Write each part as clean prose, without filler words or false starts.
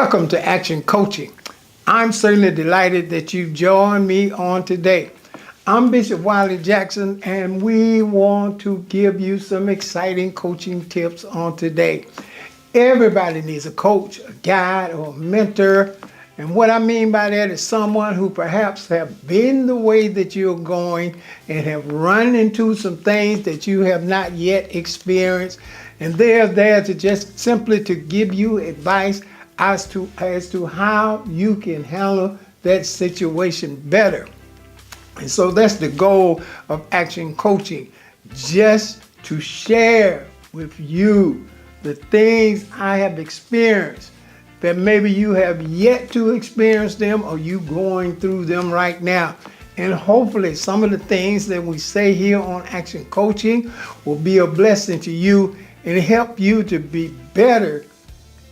Welcome to Action Coaching. I'm certainly delighted that you've joined me on today. I'm Bishop Wiley Jackson, and we want to give you some exciting coaching tips on today. Everybody needs a coach, a guide, or a mentor. And what I mean by that is someone who perhaps have been the way that you're going and have run into some things that you have not yet experienced. And they're there to just simply to give you advice as to how you can handle that situation better. And so that's the goal of Action Coaching, just to share with you the things I have experienced that maybe you have yet to experience them or you going through them right now. And hopefully some of the things that we say here on Action Coaching will be a blessing to you and help you to be better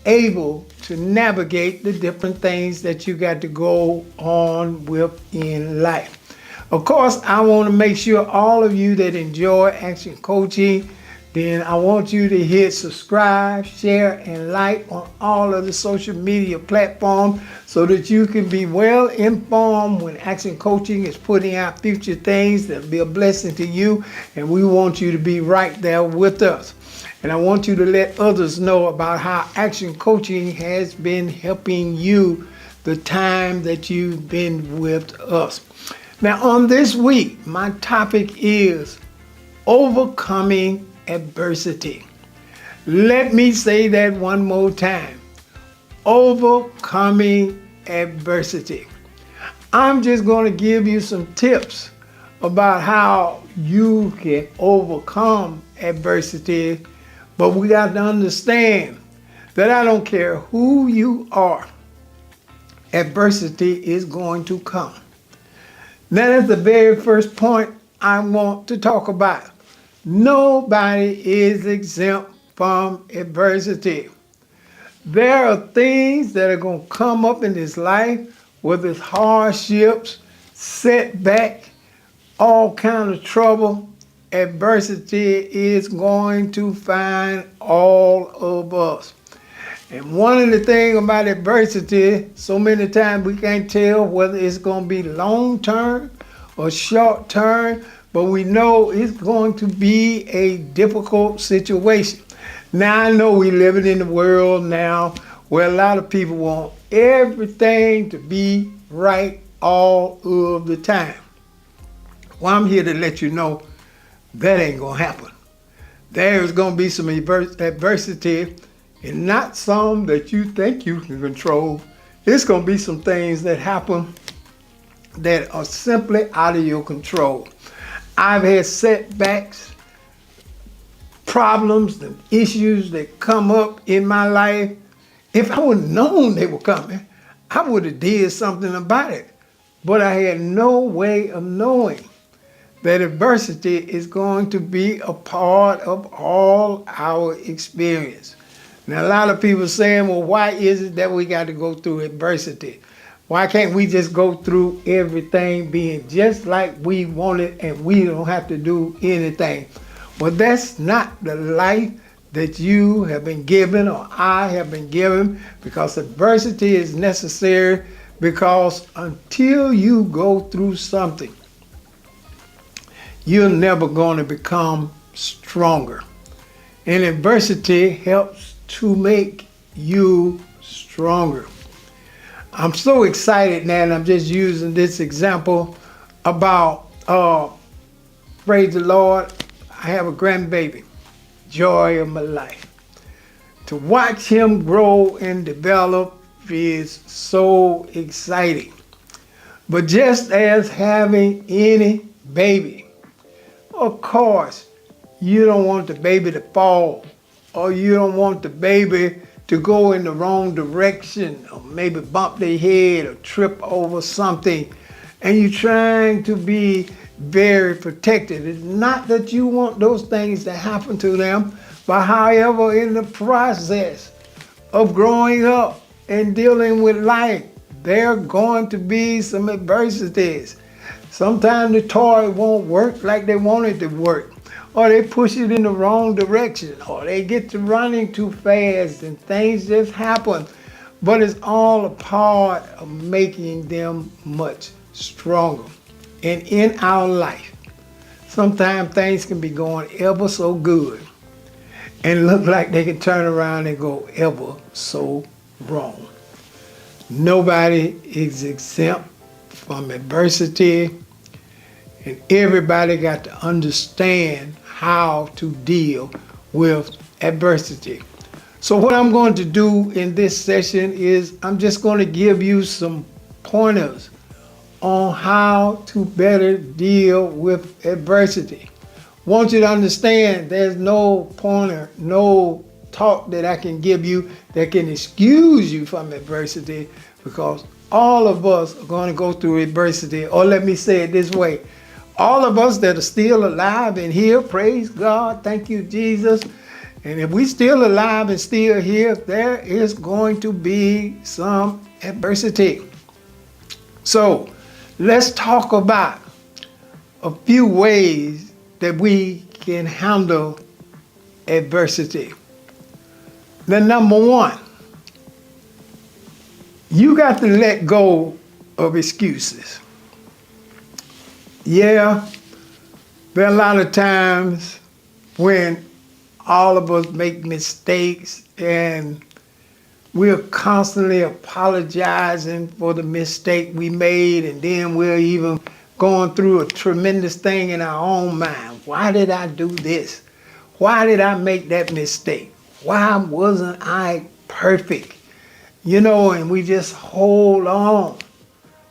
able to navigate the different things that you got to go on with in life. Of course, I want to make sure all of you that enjoy Action Coaching, then I want you to hit subscribe, share, and like on all of the social media platforms so that you can be well informed when Action Coaching is putting out future things that will be a blessing to you, and we want you to be right there with us. And I want you to let others know about how Action Coaching has been helping you the time that you've been with us. Now, on this week, my topic is overcoming adversity. Let me say that one more time. Overcoming adversity. I'm just going to give you some tips about how you can overcome adversity. But we got to understand that I don't care who you are, adversity is going to come. That is the very first point I want to talk about. Nobody is exempt from adversity. There are things that are going to come up in this life, whether it's hardships, setback, all kind of trouble. Adversity is going to find all of us. And one of the things about adversity, so many times we can't tell whether it's going to be long term or short term, but we know it's going to be a difficult situation. Now, I know we're living in the world now where a lot of people want everything to be right all of the time. Well, I'm here to let you know that ain't going to happen. There's going to be some adversity, and not some that you think you can control. It's going to be some things that happen that are simply out of your control. I've had setbacks, problems, and issues that come up in my life. If I would have known they were coming, I would have did something about it. But I had no way of knowing that adversity is going to be a part of all our experience. Now, a lot of people are saying, well, why is it that we got to go through adversity? Why can't we just go through everything being just like we want it and we don't have to do anything? Well, that's not the life that you have been given or I have been given, because adversity is necessary, because until you go through something, you're never going to become stronger. And adversity helps to make you stronger. I'm so excited now, and I'm just using this example about, praise the Lord, I have a grandbaby, joy of my life. To watch him grow and develop is so exciting. But just as having any baby, of course, you don't want the baby to fall, or you don't want the baby to go in the wrong direction, or maybe bump their head or trip over something, and you're trying to be very protected. It's not that you want those things to happen to them, but however, in the process of growing up and dealing with life, there are going to be some adversities. Sometimes the toy won't work like they want it to work, or they push it in the wrong direction, or they get to running too fast and things just happen. but it's all a part of making them much stronger. And in our life, sometimes things can be going ever so good and look like they can turn around and go ever so wrong. Nobody is exempt from adversity, and everybody got to understand how to deal with adversity. So what I'm going to do in this session is I'm just going to give you some pointers on how to better deal with adversity. Want you to understand there's no pointer, no talk that I can give you that can excuse you from adversity, because all of us are going to go through adversity. Or let me say it this way. All of us that are still alive and here, praise God, thank you, Jesus. And if we still alive and still here, there is going to be some adversity. So let's talk about a few ways that we can handle adversity. The number one, you got to let go of excuses. Yeah, there are a lot of times when all of us make mistakes and we're constantly apologizing for the mistake we made, and then we're even going through a tremendous thing in our own mind. Why did I do this? Why did I make that mistake? Why wasn't I perfect? You know, and we just hold on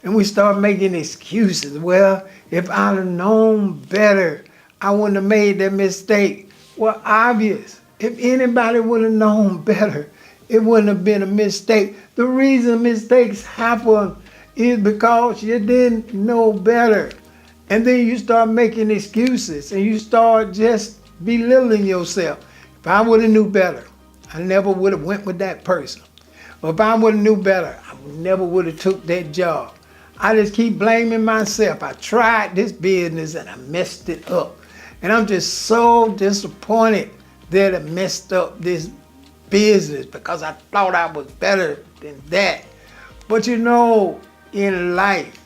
and we start making excuses. Well, if I'd have known better, I wouldn't have made that mistake. Well, obvious. If anybody would have known better, it wouldn't have been a mistake. The reason mistakes happen is because you didn't know better. And then you start making excuses and you start just belittling yourself. If I would have knew better, I never would have went with that person. Or if I would have knew better, I never would have took that job. I just keep blaming myself. I tried this business and I messed it up. And I'm just so disappointed that I messed up this business because I thought I was better than that. But you know, in life,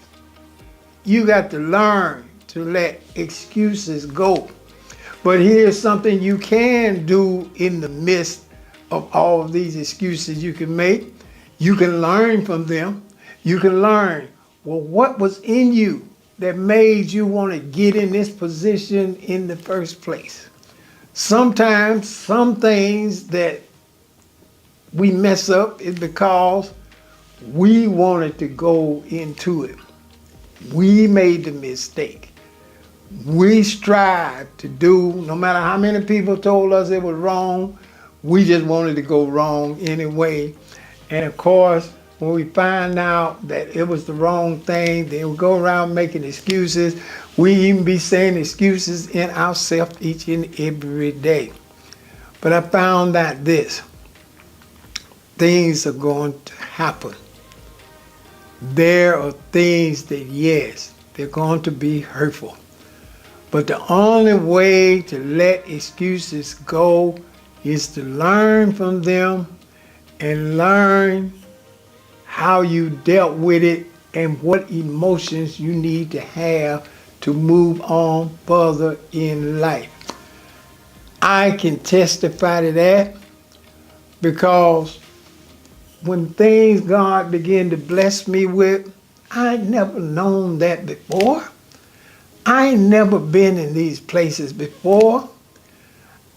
you got to learn to let excuses go. But here's something you can do in the midst of all of these excuses you can make. You can learn from them. You can learn, well, what was in you that made you want to get in this position in the first place? Sometimes some things that we mess up is because we wanted to go into it. We made the mistake. We strived to do, no matter how many people told us it was wrong, we just wanted to go wrong anyway. And of course, when we find out that it was the wrong thing, then we go around making excuses. We even be saying excuses in ourselves each and every day. But I found out this. Things are going to happen. There are things that, yes, they're going to be hurtful. But the only way to let excuses go is to learn from them and learn how you dealt with it and what emotions you need to have to move on further in life. I can testify to that because when things God began to bless me with, I ain't never known that before. I ain't never been in these places before.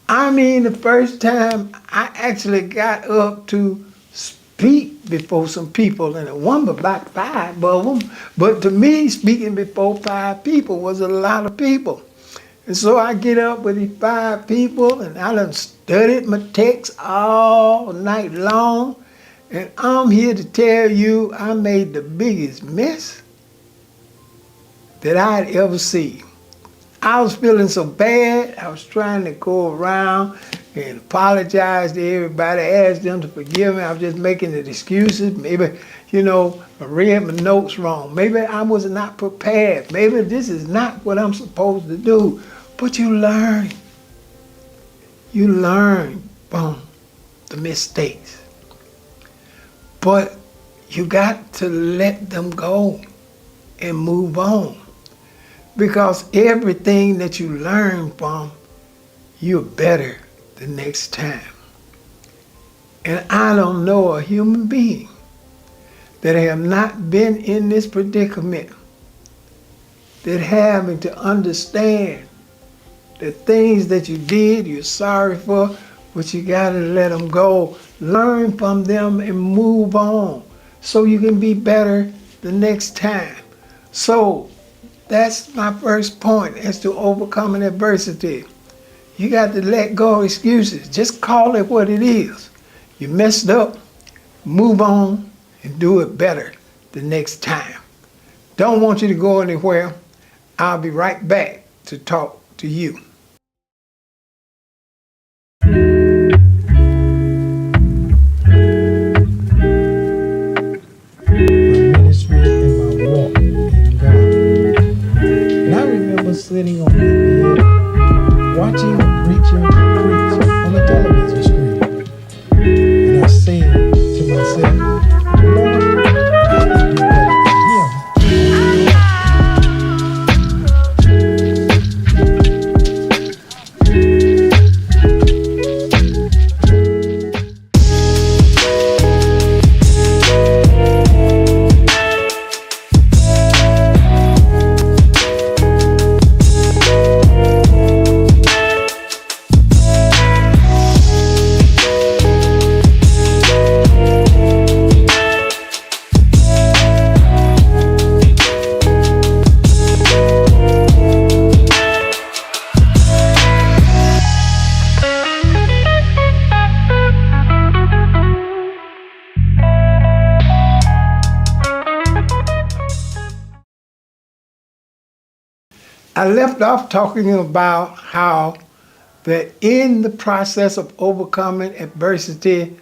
I mean, the first time I actually got up to speak before some people, and it wasn't about 5 of them, but to me, speaking before 5 people was a lot of people. And so I get up with these 5 people, and I done studied my text all night long, and I'm here to tell you I made the biggest mess that I'd ever seen. I was feeling so bad, I was trying to go around and apologize to everybody, ask them to forgive me. I was just making the excuses. Maybe, I read my notes wrong. Maybe I was not prepared. Maybe this is not what I'm supposed to do. But you learn. You learn from the mistakes. But you got to let them go and move on. Because everything that you learn from, you're better the next time. And I don't know a human being that have not been in this predicament, that having to understand the things that you did, you're sorry for, but you gotta let them go. Learn from them and move on so you can be better the next time. So that's my first point as to overcoming adversity. You got to let go of excuses. Just call it what it is. You messed up, move on, and do it better the next time. Don't want you to go anywhere. I'll be right back to talk to you. Sitting on my bed, watching a preacher preach on the television screen. And I said to myself, Lord, I can do better than him. I left off talking about how that in the process of overcoming adversity,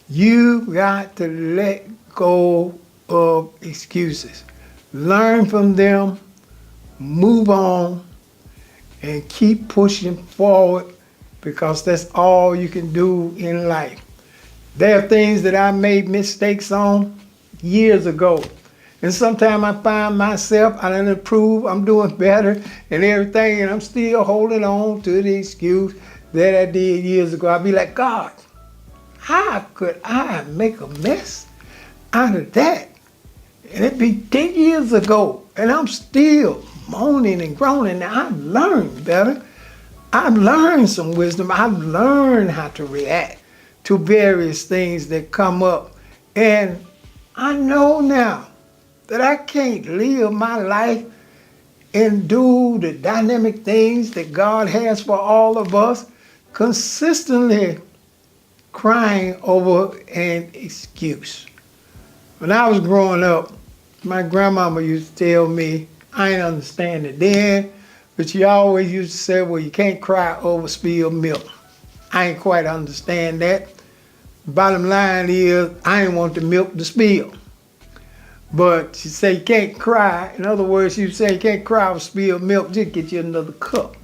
you got to let go of excuses. Learn from them, move on, and keep pushing forward, because that's all you can do in life. There are things that I made mistakes on years ago. And sometimes I find myself, I done improve, I'm doing better and everything, and I'm still holding on to the excuse that I did years ago. I'll be like, God, how could I make a mess out of that? And it'd be 10 years ago, and I'm still moaning and groaning. Now, I've learned better. I've learned some wisdom. I've learned how to react to various things that come up. And I know now that I can't live my life and do the dynamic things that God has for all of us, consistently crying over an excuse. When I was growing up, my grandmama used to tell me, I ain't understand it then, but she always used to say, well, you can't cry over spilled milk. I ain't quite understand that. Bottom line is, I ain't want the milk to spill. But she said you can't cry. In other words, she would say you can't cry over spilled milk, just get you another cup.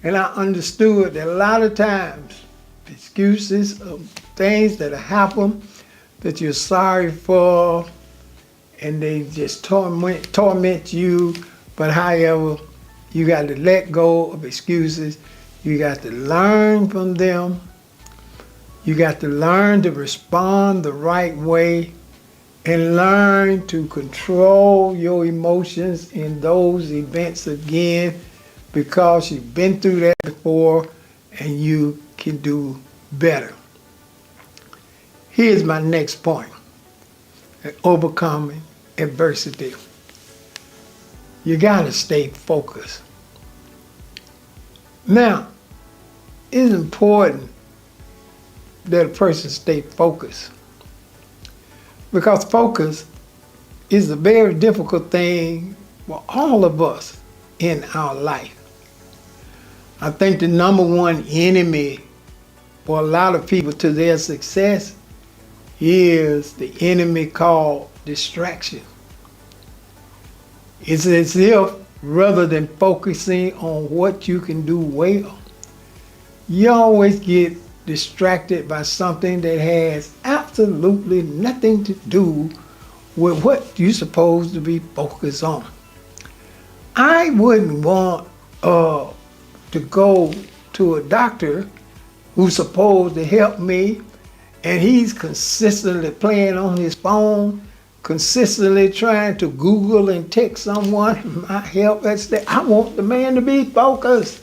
And I understood that a lot of times, excuses of things that happen that you're sorry for, and they just torment you. But however, you got to let go of excuses. You got to learn from them. You got to learn to respond the right way, and learn to control your emotions in those events again, because you've been through that before and you can do better. Here's my next point: overcoming adversity. You got to stay focused. Now, it's important that a person stay focused, because focus is a very difficult thing for all of us in our life. I think the number one enemy for a lot of people to their success is the enemy called distraction. It's as if rather than focusing on what you can do well, you always get distracted by something that has absolutely absolutely nothing to do with what you're supposed to be focused on. I wouldn't want to go to a doctor who's supposed to help me, and he's consistently playing on his phone, consistently trying to Google and text someone my help. I want the man to be focused,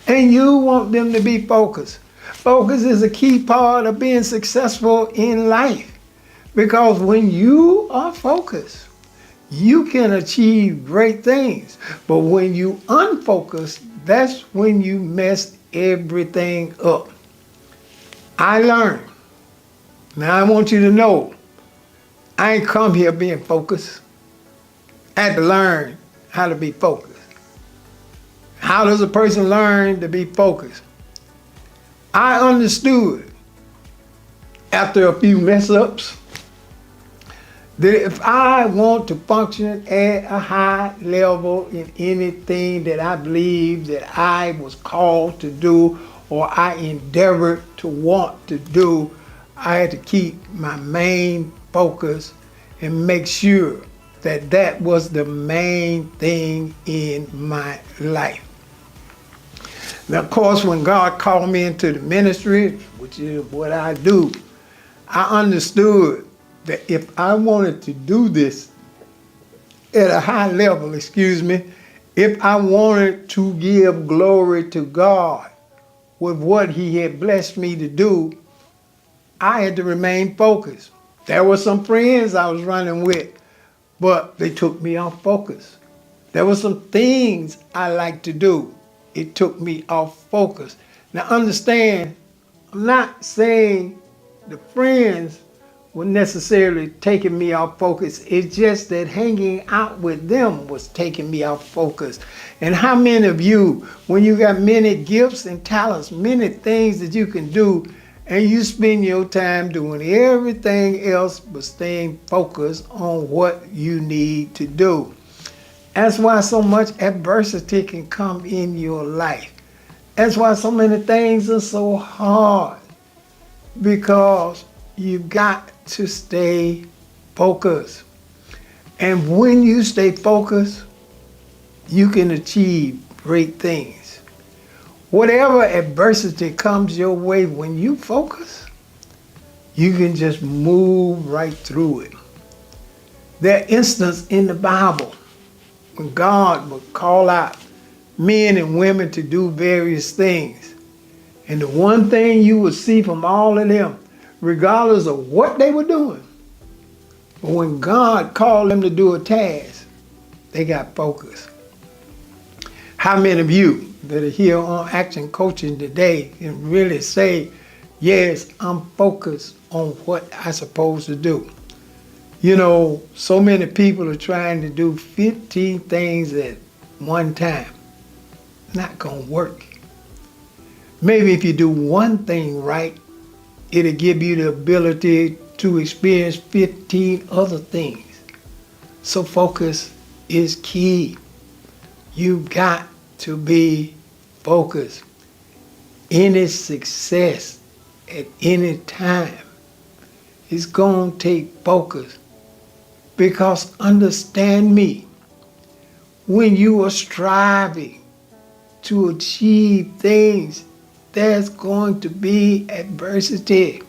and you want them to be focused. Focus is a key part of being successful in life, because when you are focused, you can achieve great things. But when you unfocus, that's when you mess everything up. I learned. Now I want you to know, I ain't come here being focused. I had to learn how to be focused. How does a person learn to be focused? I understood after a few mess ups that if I want to function at a high level in anything that I believe that I was called to do or I endeavored to want to do, I had to keep my main focus and make sure that that was the main thing in my life. Now, of course, when God called me into the ministry, which is what I do, I understood that if I wanted to do this at a high level, if I wanted to give glory to God with what He had blessed me to do, I had to remain focused. There were some friends I was running with, but they took me off focus. There were some things I liked to do. It took me off focus. Now understand, I'm not saying the friends were necessarily taking me off focus. It's just that hanging out with them was taking me off focus. And how many of you, when you got many gifts and talents, many things that you can do, and you spend your time doing everything else but staying focused on what you need to do? That's why so much adversity can come in your life. That's why so many things are so hard, because you've got to stay focused. And when you stay focused, you can achieve great things. Whatever adversity comes your way, when you focus, you can just move right through it. There are instances in the Bible when God would call out men and women to do various things. And the one thing you would see from all of them, regardless of what they were doing, but when God called them to do a task, they got focused. How many of you that are here on Action Coaching today can really say, yes, I'm focused on what I'm supposed to do? You know, so many people are trying to do 15 things at one time. Not gonna work. Maybe if you do one thing right, it'll give you the ability to experience 15 other things. So focus is key. You've got to be focused. Any success at any time is going to take focus. Because understand me, when you are striving to achieve things, there's going to be adversity.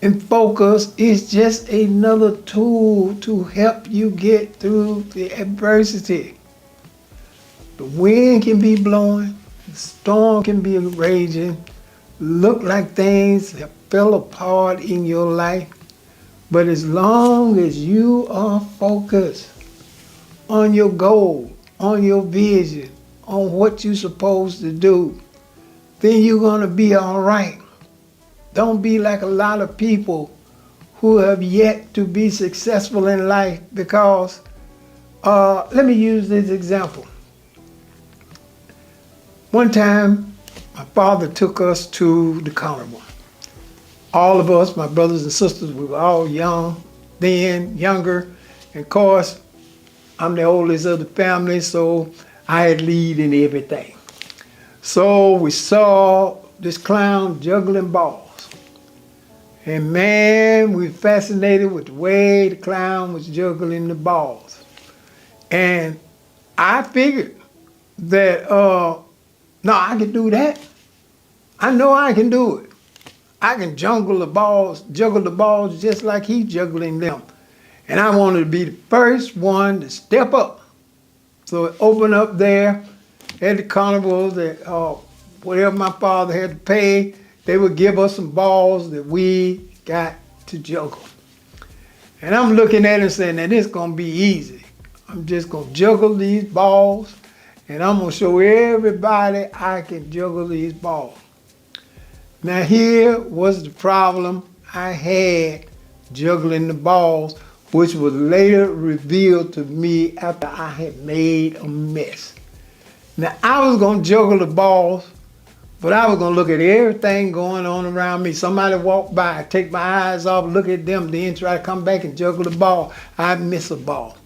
And focus is just another tool to help you get through the adversity. The wind can be blowing, the storm can be raging, look like things have fell apart in your life. But as long as you are focused on your goal, on your vision, on what you're supposed to do, then you're going to be all right. Don't be like a lot of people who have yet to be successful in life, because let me use this example. One time, my father took us to the carnival. All of us, my brothers and sisters, we were all young then, younger. And of course, I'm the oldest of the family, so I had lead in everything. So we saw this clown juggling balls. And man, we fascinated with the way the clown was juggling the balls. And I figured that, no, I can do that. I know I can do it. I can juggle the balls just like he's juggling them. And I wanted to be the first one to step up. So it opened up there at the carnival that whatever my father had to pay, they would give us some balls that we got to juggle. And I'm looking at it and saying, now this is going to be easy. I'm just going to juggle these balls, and I'm going to show everybody I can juggle these balls. Now here was the problem I had juggling the balls, which was later revealed to me after I had made a mess. Now I was going to juggle the balls, but I was going to look at everything going on around me. Somebody walked by, I'd take my eyes off, look at them, then try to come back and juggle the ball. I'd miss a ball.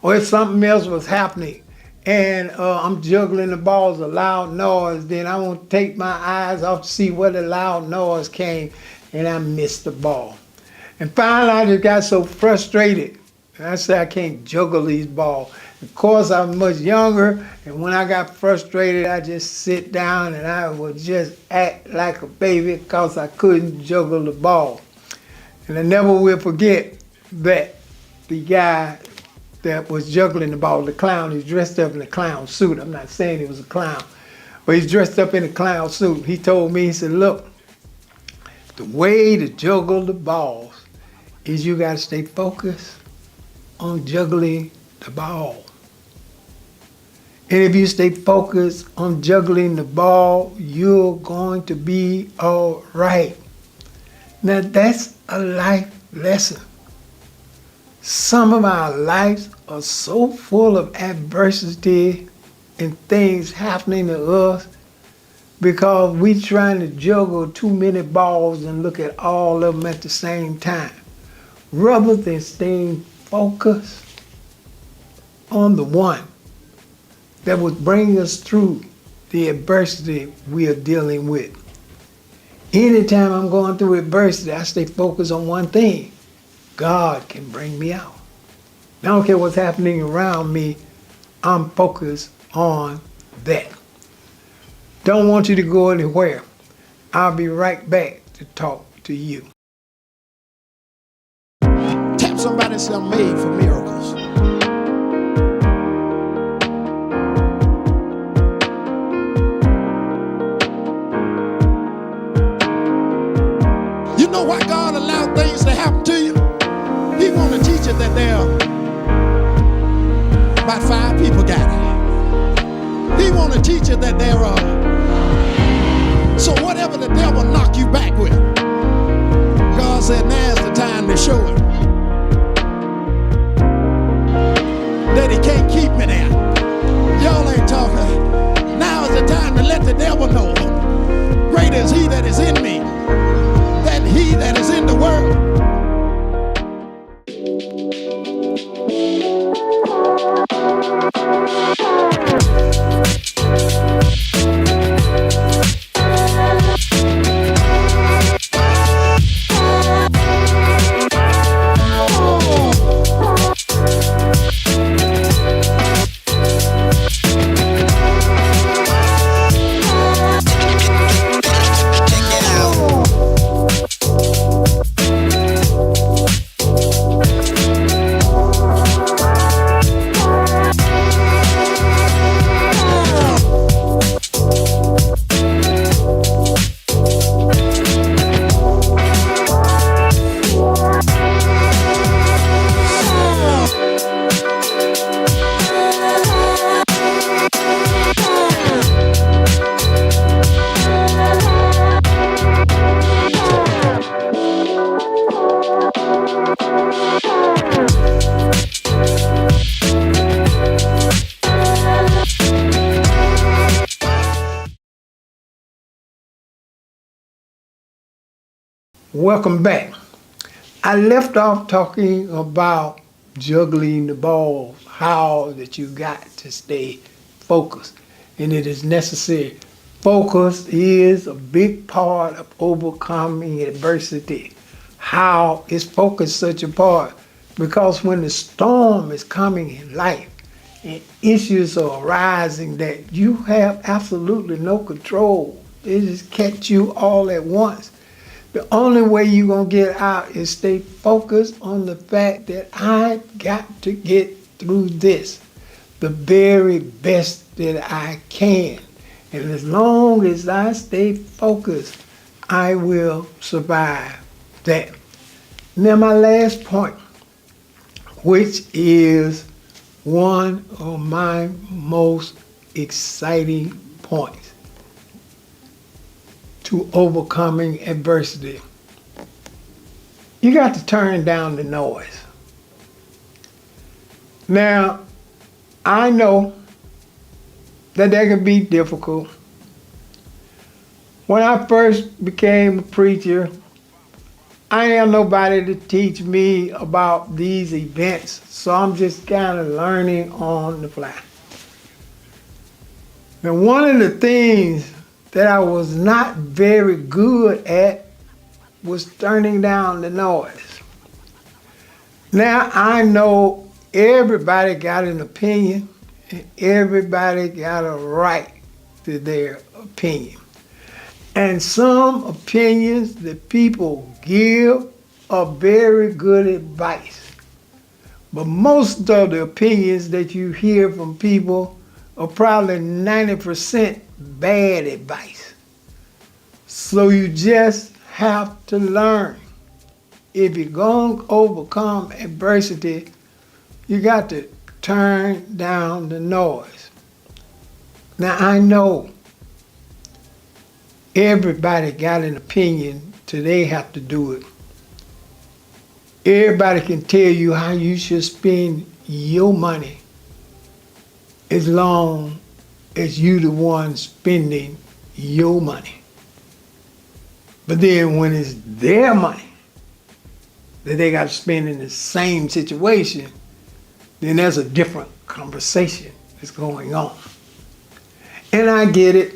Or if something else was happening and I'm juggling the balls, a loud noise, then I want to take my eyes off to see where the loud noise came, and I missed the ball. And finally, I just got so frustrated. And I said, I can't juggle these balls. Of course, I was much younger, and when I got frustrated, I just sit down and I would just act like a baby because I couldn't juggle the ball. And I never will forget that the guy that was juggling the ball, the clown, he's dressed up in a clown suit. I'm not saying he was a clown, but he's dressed up in a clown suit. He told me, he said, look, the way to juggle the balls is you got to stay focused on juggling the ball. And if you stay focused on juggling the ball, you're going to be all right. Now that's a life lesson. Some of our lives are so full of adversity and things happening to us because we trying to juggle too many balls and look at all of them at the same time, rather than staying focused on the one that would bring us through the adversity we are dealing with. Anytime I'm going through adversity, I stay focused on one thing. God can bring me out. I don't care what's happening around me, I'm focused on that. Don't want you to go anywhere. I'll be right back to talk to you. Tap somebody and say, I'm made for miracles. You know why God allowed things to happen to you? He want to teach you that there are about 5 people got it. He want to teach you that there are. So whatever the devil knock you back with, God said now's the time to show him that he can't keep me there. Y'all ain't talking. Now is the time to let the devil know greater is he that is in me than he that is in the world. Welcome back. I left off talking about juggling the balls, how that you got to stay focused, and it is necessary. Focus is a big part of overcoming adversity. how is focus such a part? Because when the storm is coming in life and issues are arising that you have absolutely no control, they just catch you all at once. The only way you're going to get out is stay focused on the fact that I got to get through this the very best that I can. And as long as I stay focused, I will survive that. Now my last point, which is one of my most exciting points to overcoming adversity. You got to turn down the noise. Now, I know that can be difficult. When I first became a preacher, I didn't have nobody to teach me about these events, so I'm just kind of learning on the fly. Now, one of the things that I was not very good at was turning down the noise. Now, I know everybody got an opinion, and everybody got a right to their opinion. And some opinions that people give are very good advice. But most of the opinions that you hear from people are probably 90% bad advice. So you just have to learn. If you're going to overcome adversity, you got to turn down the noise. Now I know everybody got an opinion till they have to do it. Everybody can tell you how you should spend your money as long as you the one spending your money. But then when it's their money that they got to spend in the same situation, then there's a different conversation that's going on. And I get it,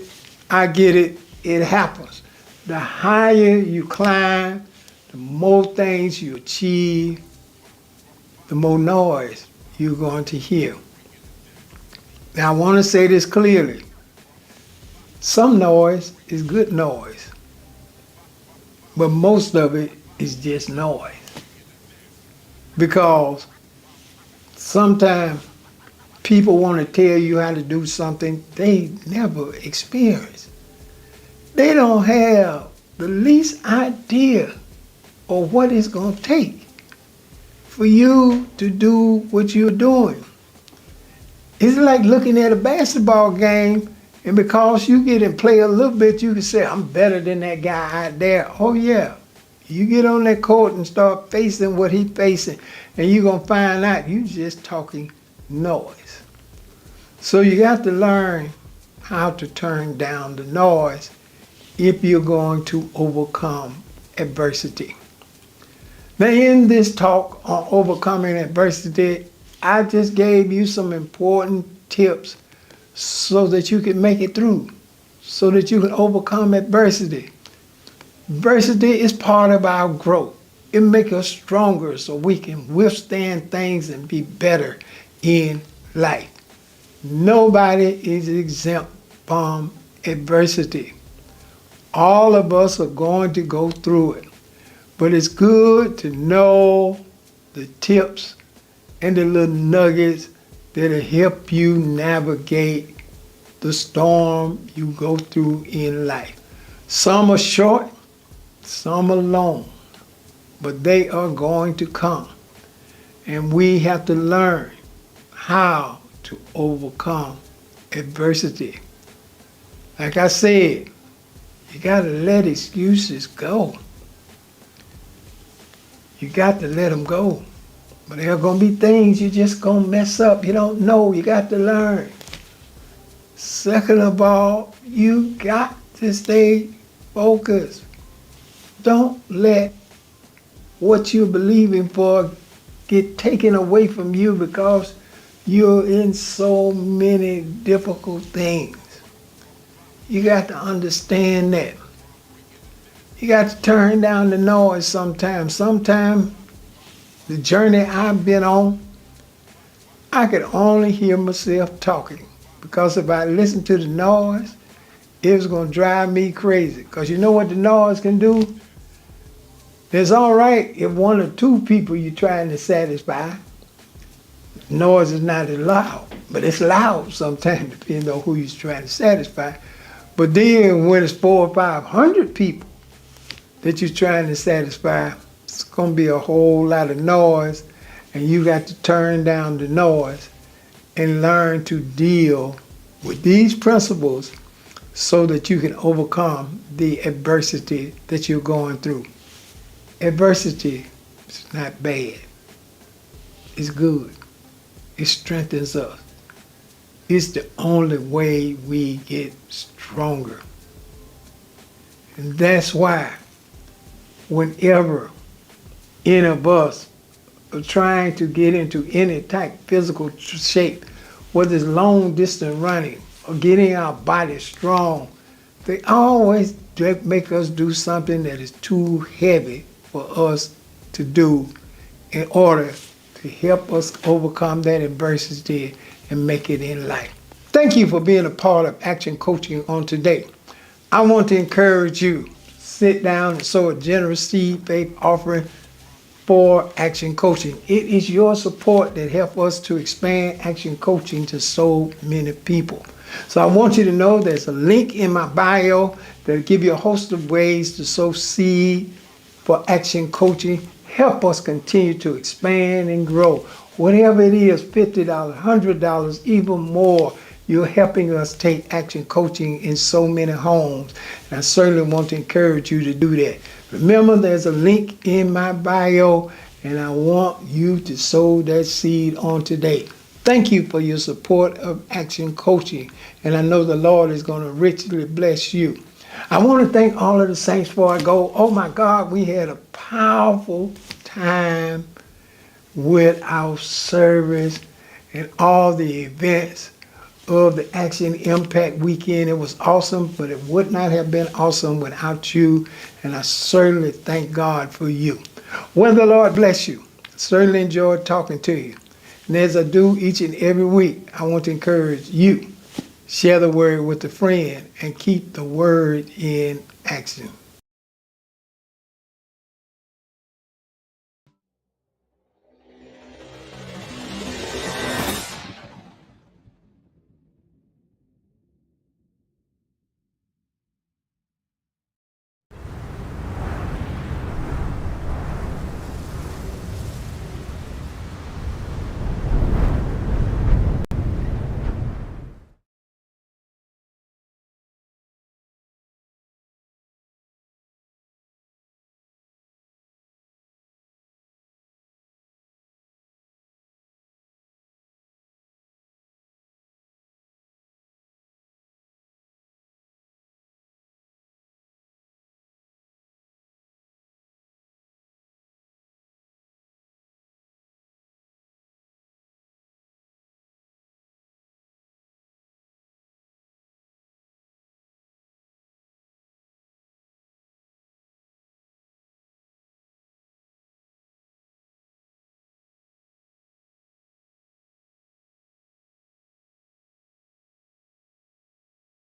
it happens. The higher you climb, the more things you achieve, the more noise you're going to hear. Now I want to say this clearly. Some noise is good noise, but most of it is just noise. Because sometimes people want to tell you how to do something they never experienced. They don't have the least idea of what it's going to take for you to do what you're doing. It's like looking at a basketball game, and because you get and play a little bit, you can say, I'm better than that guy out there. Oh yeah, you get on that court and start facing what he's facing, and you're going to find out you just talking noise. So you got to learn how to turn down the noise if you're going to overcome adversity. Now in this talk on overcoming adversity, I just gave you some important tips so that you can make it through, so that you can overcome adversity. Adversity is part of our growth. It makes us stronger so we can withstand things and be better in life. Nobody is exempt from adversity. All of us are going to go through it. But it's good to know the tips and the little nuggets that'll help you navigate the storm you go through in life. Some are short, some are long, but they are going to come. And we have to learn how to overcome adversity. Like I said, you got to let excuses go. You got to let them go. But there are going to be things you're just going to mess up. You don't know. You got to learn. Second of all, you got to stay focused. Don't let what you're believing for get taken away from you because you're in so many difficult things. You got to understand that. You got to turn down the noise sometimes. Sometimes the journey I've been on, I could only hear myself talking. Because if I listen to the noise, it was going to drive me crazy. Because you know what the noise can do? It's all right if one or two people you're trying to satisfy. Noise is not as loud, but it's loud sometimes depending on who you're trying to satisfy. But then when it's 400 or 500 people that you're trying to satisfy, it's going to be a whole lot of noise, and you got to turn down the noise and learn to deal with these principles so that you can overcome the adversity that you're going through. Adversity is not bad. It's good. It strengthens us. It's the only way we get stronger. And that's why whenever any of us are trying to get into any type of physical shape, whether it's long distance running or getting our body strong, they always make us do something that is too heavy for us to do in order to help us overcome that adversity and make it in life. Thank you for being a part of Action Coaching on today. I want to encourage you to sit down and sow a generous seed faith offering for Action Coaching. It is your support that helps us to expand Action Coaching to so many people. So I want you to know there's a link in my bio that'll give you a host of ways to sow seed for Action Coaching. Help us continue to expand and grow. Whatever it is, $50, $100, even more, you're helping us take Action Coaching in so many homes. And I certainly want to encourage you to do that. Remember, there's a link in my bio, and I want you to sow that seed on today. Thank you for your support of Action Coaching, and I know the Lord is going to richly bless you. I want to thank all of the saints before I go. Oh my God, we had a powerful time with our service and all the events of the Action Impact Weekend. It was awesome, but it would not have been awesome without you, and I certainly thank God for you. Well, the Lord bless you. Certainly enjoyed talking to you. And as I do each and every week, I want to encourage you. Share the word with a friend and keep the word in action.